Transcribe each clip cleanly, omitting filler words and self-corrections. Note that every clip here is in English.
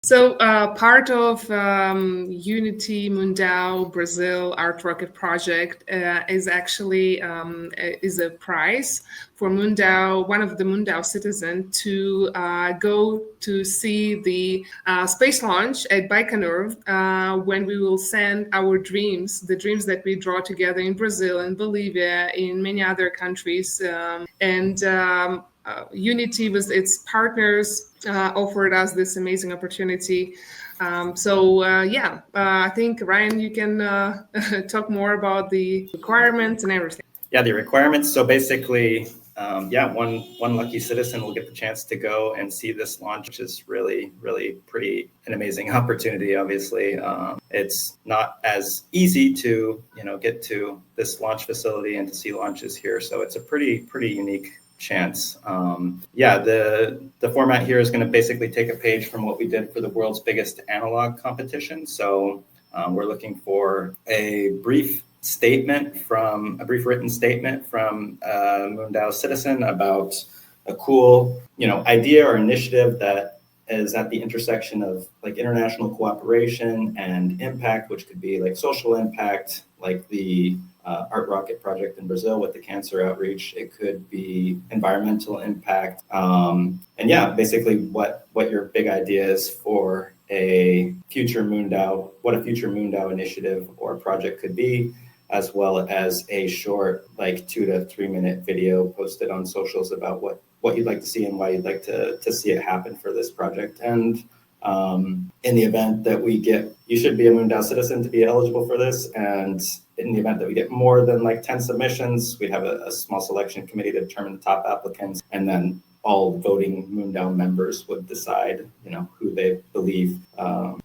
So part of Unity MoonDAO Brazil Art Rocket project is actually is a prize for MoonDAO, one of the MoonDAO citizens, to go to see the space launch at Baikonur when we will send our dreams, the dreams that we draw together in Brazil and Bolivia, in many other countries, Unity with its partners offered us this amazing opportunity. I think, Ryan, you can talk more about the requirements and everything. Yeah, the requirements. So basically, one lucky citizen will get the chance to go and see this launch, which is really, really pretty an amazing opportunity. Obviously, it's not as easy to get to this launch facility and to see launches here. So it's a pretty unique chance. The format here is going to basically take a page from what we did for the world's biggest analog competition. So we're looking for a brief written statement from a MoonDAO citizen about a cool, idea or initiative that is at the intersection of like international cooperation and impact, which could be like social impact, like the Art Rocket project in Brazil with the cancer outreach. It could be environmental impact. Basically what your big idea is for a future MoonDAO, what a future MoonDAO initiative or project could be, as well as a short, like 2 to 3 minute video posted on socials about what you'd like to see and why you'd like to see it happen for this project. And in the event that you should be a MoonDAO citizen to be eligible for this. And in the event that we get more than like 10 submissions, we'd have a small selection committee to determine the top applicants. And then all voting MoonDAO members would decide, who they believe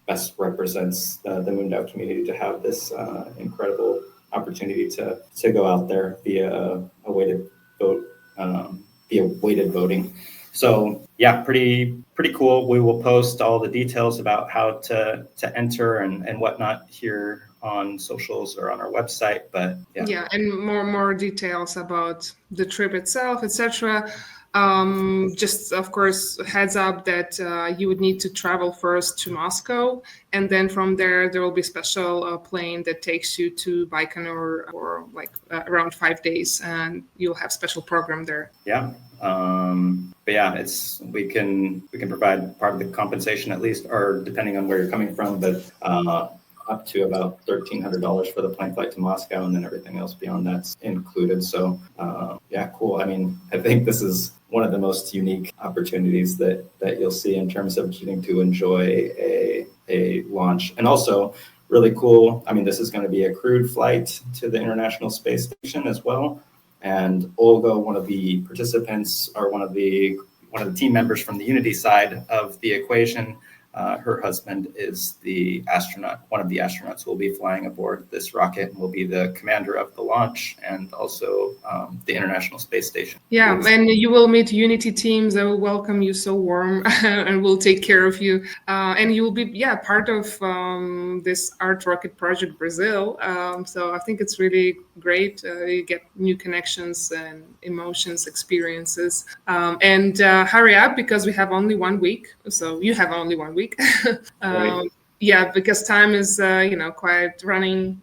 best represents the MoonDAO community to have this incredible opportunity to go out there via a weighted vote, via weighted voting. So yeah, pretty cool. We will post all the details about how to enter and whatnot here on socials or on our website. But yeah, and more details about the trip itself, etc. Just of course, heads up that you would need to travel first to Moscow, and then from there will be a special plane that takes you to Baikonur for like around 5 days, and you'll have special program there. Yeah. But yeah, we can provide part of the compensation at least, or depending on where you're coming from, but up to about $1,300 for the plane flight to Moscow, and then everything else beyond that's included. So cool. I mean, I think this is one of the most unique opportunities that you'll see in terms of getting to enjoy a launch. And also really cool, I mean, this is going to be a crewed flight to the International Space Station as well. And Olga, one of the participants, or one of the team members from the Unity side of the equation, her husband is the astronaut, one of the astronauts who will be flying aboard this rocket and will be the commander of the launch and also the International Space Station. Yeah, and you will meet Unity teams that will welcome you so warm and will take care of you. And you will be, part of this Art Rocket Project Brazil. So I think it's really great. You get new connections and emotions, experiences. And hurry up, because we have only 1 week. So you have only 1 week. Right. Because time is quite running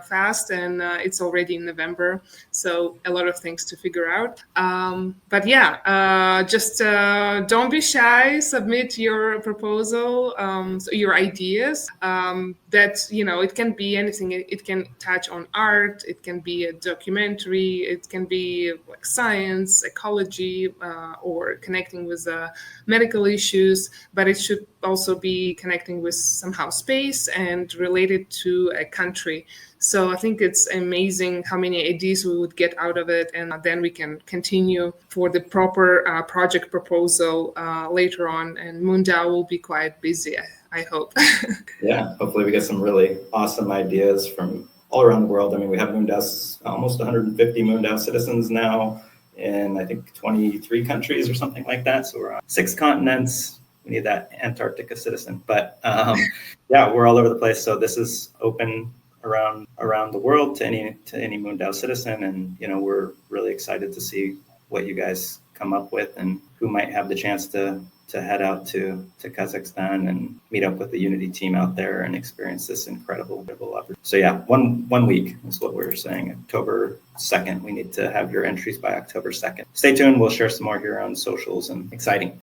fast, and it's already in November, so a lot of things to figure out. Just don't be shy. Submit your proposal, your ideas. It can be anything. It can touch on art. It can be a documentary. It can be like science, ecology, or connecting with medical issues. But it should also be connecting with somehow space and related to a country. So I think it's amazing how many ideas we would get out of it, and then we can continue for the proper project proposal later on, and MoonDAO will be quite busy, I hope. Yeah, hopefully we get some really awesome ideas from all around the world. I mean, we have MoonDAOs, almost 150 MoonDAO citizens now in, I think, 23 countries or something like that. So we're on 6 continents. We need that Antarctica citizen. But we're all over the place. So this is open around the world to any MoonDAO citizen, and we're really excited to see what you guys come up with and who might have the chance to to head out to Kazakhstan and meet up with the Unity team out there and experience this incredible opportunity. So yeah, one week is what we're saying. October 2nd. We need to have your entries by October 2nd. Stay tuned. We'll share some more here on socials, and exciting.